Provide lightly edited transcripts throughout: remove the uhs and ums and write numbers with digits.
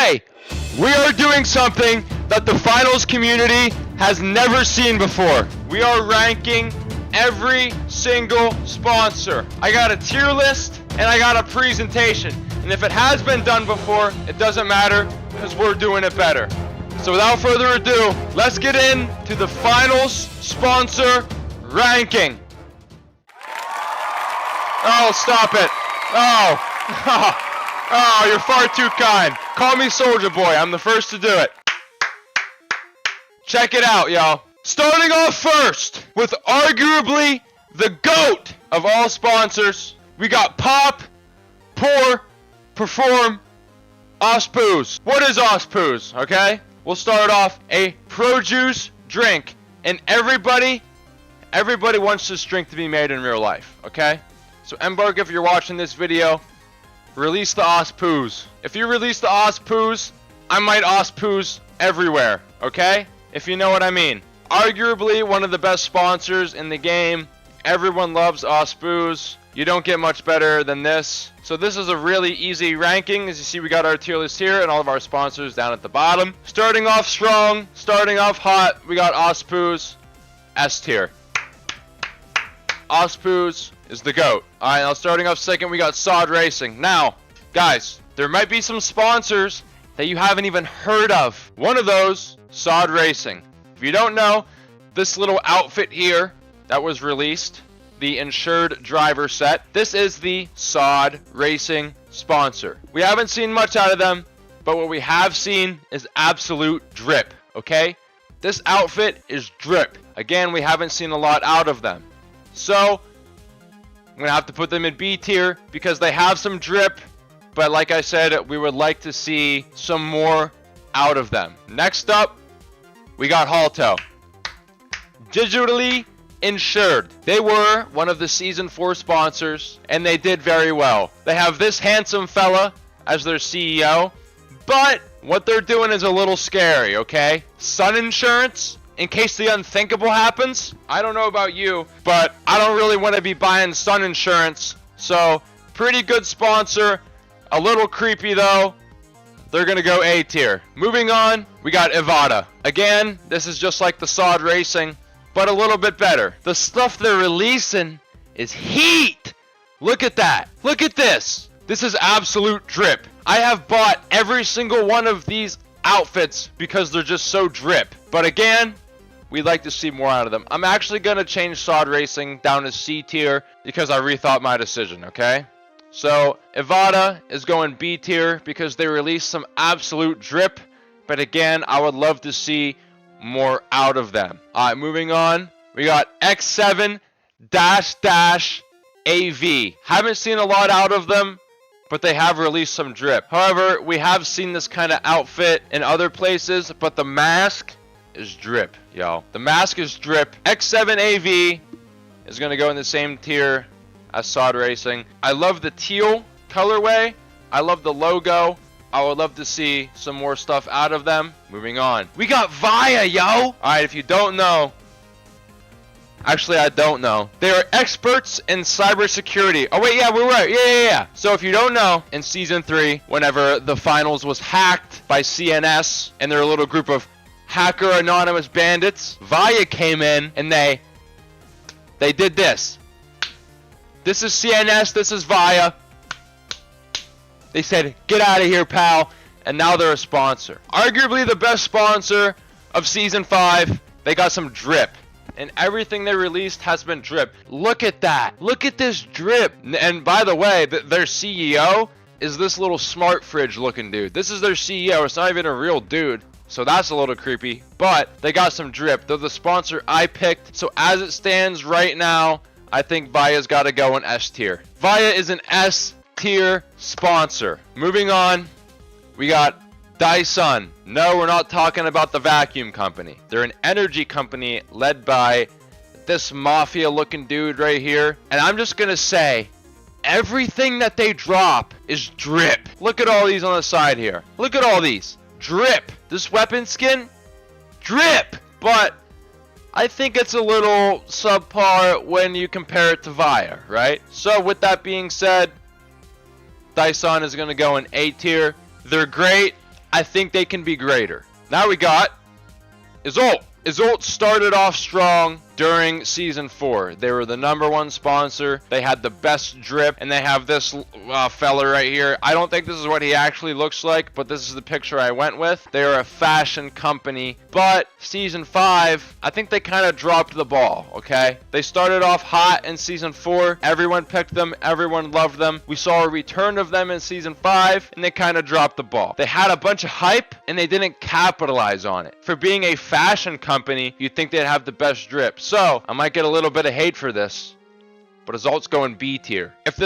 Today, we are doing something that the finals community has never seen before. We are ranking every single sponsor. I got a tier list and I got a presentation. And if it has been done before, it doesn't matter because we're doing it better. So without further ado, let's get into the finals sponsor ranking. Oh, stop it. Oh. Oh, you're far too kind. Call me Soldier Boy. I'm the first to do it. Check it out, y'all. Starting off first with arguably the GOAT of all sponsors, we got Pop, Pour, Perform, Ospoos. What is Ospoos, okay? We'll start off a produce drink. And everybody wants this drink to be made in real life, okay? So Embark, if you're watching this video, release the Ospoos. If you release the Ospoos, I might Ospoos everywhere, okay? If you know what I mean. Arguably one of the best sponsors in the game. Everyone loves Ospoos. You don't get much better than this. So this is a really easy ranking. As you see, we got our tier list here and all of our sponsors down at the bottom. Starting off strong, starting off hot, we got Ospoos, S tier. Ospoos is the GOAT. Alright, now starting off second, we got SOD Racing. Now, guys, there might be some sponsors that you haven't even heard of. One of those, SOD Racing. If you don't know, this little outfit here that was released, the insured driver set, this is the SOD Racing sponsor. We haven't seen much out of them, but what we have seen is absolute drip, okay? This outfit is drip. Again, we haven't seen a lot out of them. So, I'm going to have to put them in B tier because they have some drip, but like I said, we would like to see some more out of them. Next up, we got Halto. Digitally insured. They were one of the Season 4 sponsors, and they did very well. They have this handsome fella as their CEO, but what they're doing is a little scary, okay? Sun insurance? In case the unthinkable happens. I don't know about you, but I don't really want to be buying sun insurance. So, pretty good sponsor. A little creepy though. They're going to go A tier. Moving on, we got Iada. Again, this is just like the SOD Racing, but a little bit better. The stuff they're releasing is heat. Look at that. Look at this. This is absolute drip. I have bought every single one of these outfits because they're just so drip. But again, we'd like to see more out of them. I'm actually going to change SOD Racing down to C tier because I rethought my decision, okay? So, Iada is going B tier because they released some absolute drip. But again, I would love to see more out of them. Alright, moving on. We got X7-AV. Haven't seen a lot out of them, but they have released some drip. However, we have seen this kind of outfit in other places, but the mask is drip, y'all. The mask is drip. X7-AV is going to go in the same tier as SOD Racing. I love the teal colorway. I love the logo. I would love to see some more stuff out of them. Moving on. We got Via, yo! Alright, if you don't know, actually, I don't know. They are experts in cybersecurity. Oh, wait, yeah, we're right. Yeah. So if you don't know, in Season 3, whenever the finals was hacked by CNS and their little group of hacker anonymous bandits, Via came in and they did this. This is CNS, this is Via. They said, get out of here, pal. And now they're a sponsor. Arguably the best sponsor of Season 5. They got some drip. And everything they released has been drip. Look at that. Look at this drip. And by the way, their CEO is this little smart fridge looking dude. This is their CEO. It's not even a real dude. So that's a little creepy. But they got some drip. They're the sponsor I picked. So as it stands right now, I think Via's got to go in S tier. Via is an S tier sponsor. Moving on, we got Dyson. No, we're not talking about the vacuum company. They're an energy company led by this mafia looking dude right here. And I'm just gonna say, everything that they drop is drip. Look at all these on the side here. Look at all these. Drip. This weapon skin, drip. But I think it's a little subpar when you compare it to Via, right? So with that being said, Dyson is going to go in A tier. They're great I think they can be greater. Now we got Isol. Isol started off strong during season 4. They were the #1 sponsor. They had the best drip, and they have this fella right here. I don't think this is what he actually looks like, but this is the picture I went with. They are a fashion company, but season 5, I think they kind of dropped the ball, okay? They started off hot in season 4. Everyone picked them. Everyone loved them. We saw a return of them in season 5, and they kind of dropped the ball. They had a bunch of hype, and they didn't capitalize on it. For being a fashion company, you'd think they'd have the best drip. So, I might get a little bit of hate for this, but Isol's going B tier. If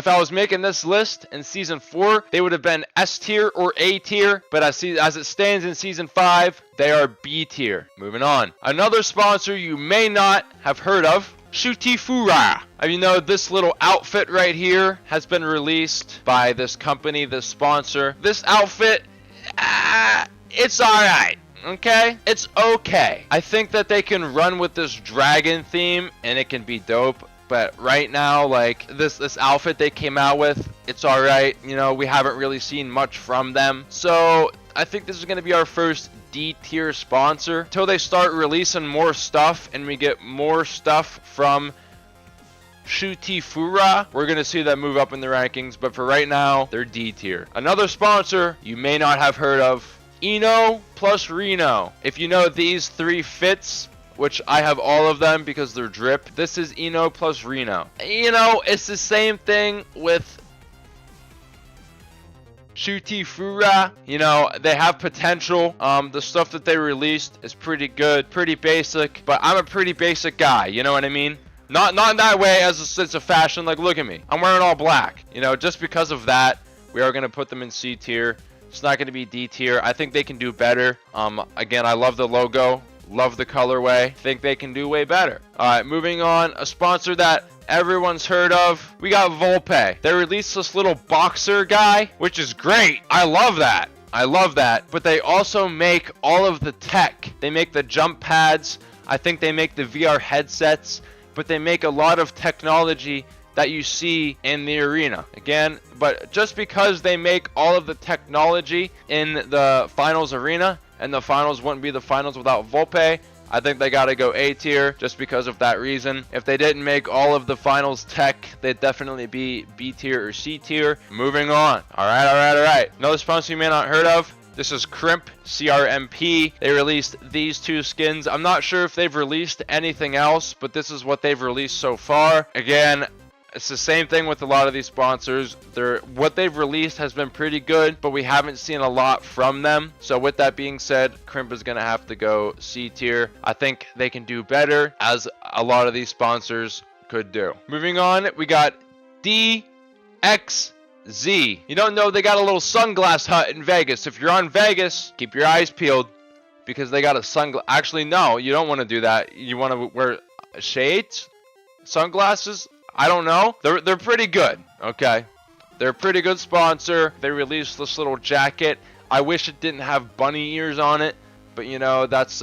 I was making this list in season 4, they would have been S tier or A tier, but as it stands in season 5, they are B tier. Moving on. Another sponsor you may not have heard of, Shoti Fura. You know, this little outfit right here has been released by this company, this sponsor. This outfit, it's alright. Okay, it's okay. I think that they can run with this dragon theme and it can be dope, but right now, like this outfit they came out with, it's all right. You know, we haven't really seen much from them, so I think this is going to be our first D tier sponsor until they start releasing more stuff and we get more stuff from Shoti Fura. We're going to see that move up in the rankings, but for right now, they're D tier. Another sponsor you may not have heard of, Eno Reno. If you know these 3 fits, which I have all of them because they're drip, this is Eno Reno. You know, it's the same thing with Shoti Fura. You know, they have potential. The stuff that they released is pretty good, pretty basic, but I'm a pretty basic guy, you know what I mean? Not in that way as a sense of fashion. Like, look at me, I'm wearing all black. You know, just because of that, we are going to put them in C tier. It's not going to be D tier. I think they can do better. Again, I love the logo, love the colorway. Think they can do way better. All right, moving on. A sponsor that everyone's heard of. We got Vulpe. They released this little boxer guy, which is great. I love that. I love that. But they also make all of the tech. They make the jump pads. I think they make the VR headsets. But they make a lot of technology that you see in the arena. Again, but just because they make all of the technology in the finals arena, and the finals wouldn't be the finals without Vulpe, I think they gotta go A tier just because of that reason. If they didn't make all of the finals tech, they'd definitely be B tier or C tier. Moving on. Alright. Another sponsor you may not heard of. This is Crimp, CRMP. They released these 2 skins. I'm not sure if they've released anything else, but this is what they've released so far. Again, it's the same thing with a lot of these sponsors. What they've released has been pretty good, but we haven't seen a lot from them. So with that being said, Crimp is going to have to go C tier. I think they can do better, as a lot of these sponsors could do. Moving on, we got DXZ. You don't know, they got a little sunglass hut in Vegas. If you're on Vegas, keep your eyes peeled, because they got a sunglass. Actually, no, you don't want to do that. You want to wear shades, sunglasses. I don't know. They're pretty good, okay? They're a pretty good sponsor. They released this little jacket. I wish it didn't have bunny ears on it, but you know, that's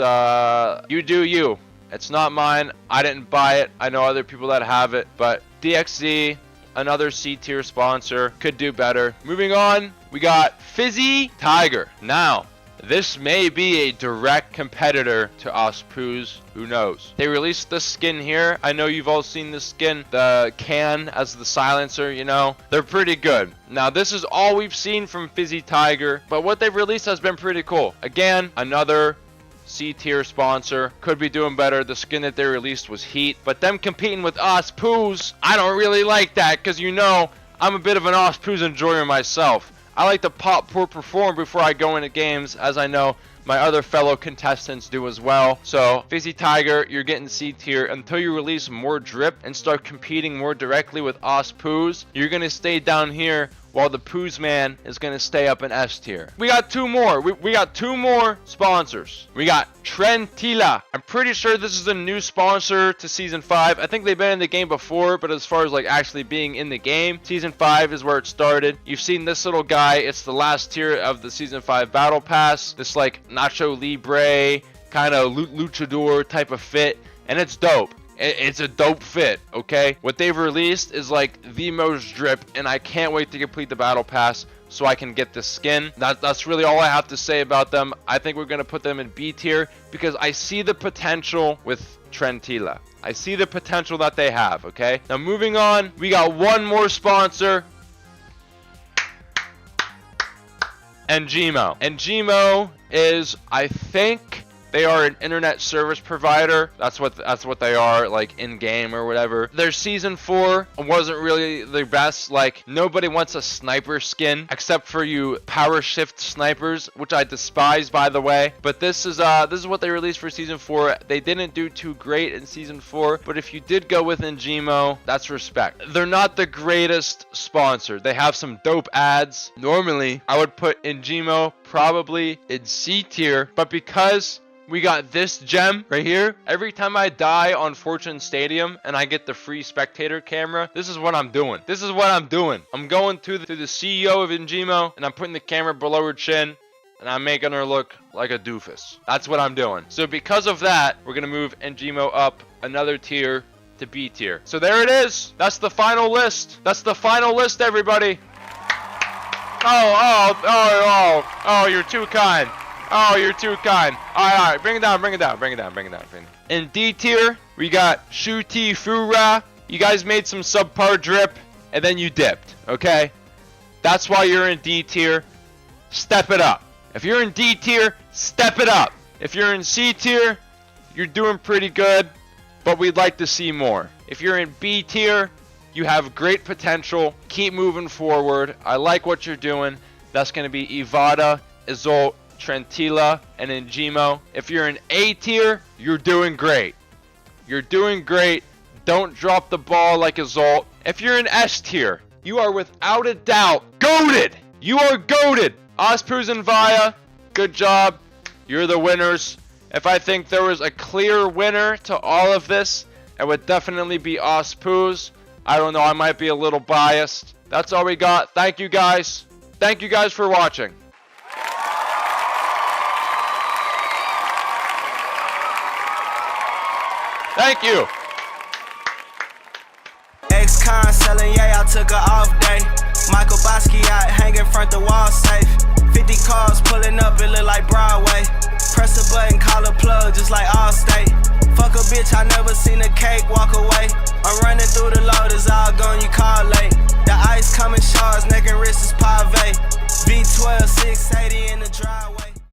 you do you. It's not mine. I didn't buy it. I know other people that have it, but DXZ, another C tier sponsor, could do better. Moving on, we got Fizzy Tiger. Now, this may be a direct competitor to Ospoos. Who knows? They released this skin here. I know you've all seen this skin. The can as the silencer, you know. They're pretty good. Now, this is all we've seen from Fizzy Tiger, but what they've released has been pretty cool. Again, another C tier sponsor. Could be doing better. The skin that they released was heat, but them competing with Ospoos, I don't really like that, because you know, I'm a bit of an Ospoos enjoyer myself. I like to pop pour perform before I go into games, as I know my other fellow contestants do as well. So Fizzy Tiger, you're getting C tier until you release more drip and start competing more directly with Ospoos. You're gonna stay down here, while the Poos Man is going to stay up in S tier. We got 2 more. We got 2 more sponsors. We got Tren Tila. I'm pretty sure this is a new sponsor to Season 5. I think they've been in the game before, but as far as like actually being in the game, Season 5 is where it started. You've seen this little guy. It's the last tier of the Season 5 Battle Pass. This like Nacho Libre, kind of luchador type of fit, and it's dope. It's a dope fit, okay? What they've released is like the most drip, and I can't wait to complete the battle pass so I can get the skin. That's really all I have to say about them. I think we're going to put them in B tier because I see the potential with Tren Tila. I see the potential that they have, okay? Now moving on, we got one more sponsor. And Gimo. And Gimo is, I think, they are an internet service provider. That's what they are, like in game or whatever. Their season 4 wasn't really the best. Like, nobody wants a sniper skin except for you power shift snipers, which I despise, by the way. But this is what they released for season 4. They didn't do too great in season 4, but if you did go with Gimo, that's respect. They're not the greatest sponsor. They have some dope ads. Normally, I would put Gimo probably in C tier, but because we got this gem right here, every time I die on Fortune Stadium and I get the free spectator camera, this is what I'm doing. This is what I'm doing. I'm going to the CEO of Gimo and I'm putting the camera below her chin and I'm making her look like a doofus. That's what I'm doing. So because of that, we're going to move Gimo up another tier to B tier. So there it is. That's the final list. That's the final list, everybody. Oh, you're too kind. Oh, you're too kind. All right, bring it down. In D tier, we got Shoti Fura. You guys made some subpar drip, and then you dipped, okay? That's why you're in D tier. Step it up. If you're in D tier, step it up. If you're in C tier, you're doing pretty good, but we'd like to see more. If you're in B tier, you have great potential. Keep moving forward. I like what you're doing. That's going to be Iada, Isol, Tren Tila, and Gimo. If you're in A tier, you're doing great. You're doing great. Don't drop the ball like Isol. If you're in S tier, you are without a doubt goated. You are goated. Ospuz and Via, good job. You're the winners. If I think there was a clear winner to all of this, it would definitely be Ospuz. I don't know, I might be a little biased. That's all we got. Thank you guys. Thank you guys for watching. Thank you. Ex-con selling, yeah, I took a off day. Michael Basquiat hanging front the wall safe. 50 cars pulling up, it look like Broadway. Press a button, call a plug, just like Allstate. Fuck a bitch, I never seen a cake walk away. I'm running through the load, it's all gone, you call late. The ice coming shards, neck and wrist is pave. V12, 680 in the driveway.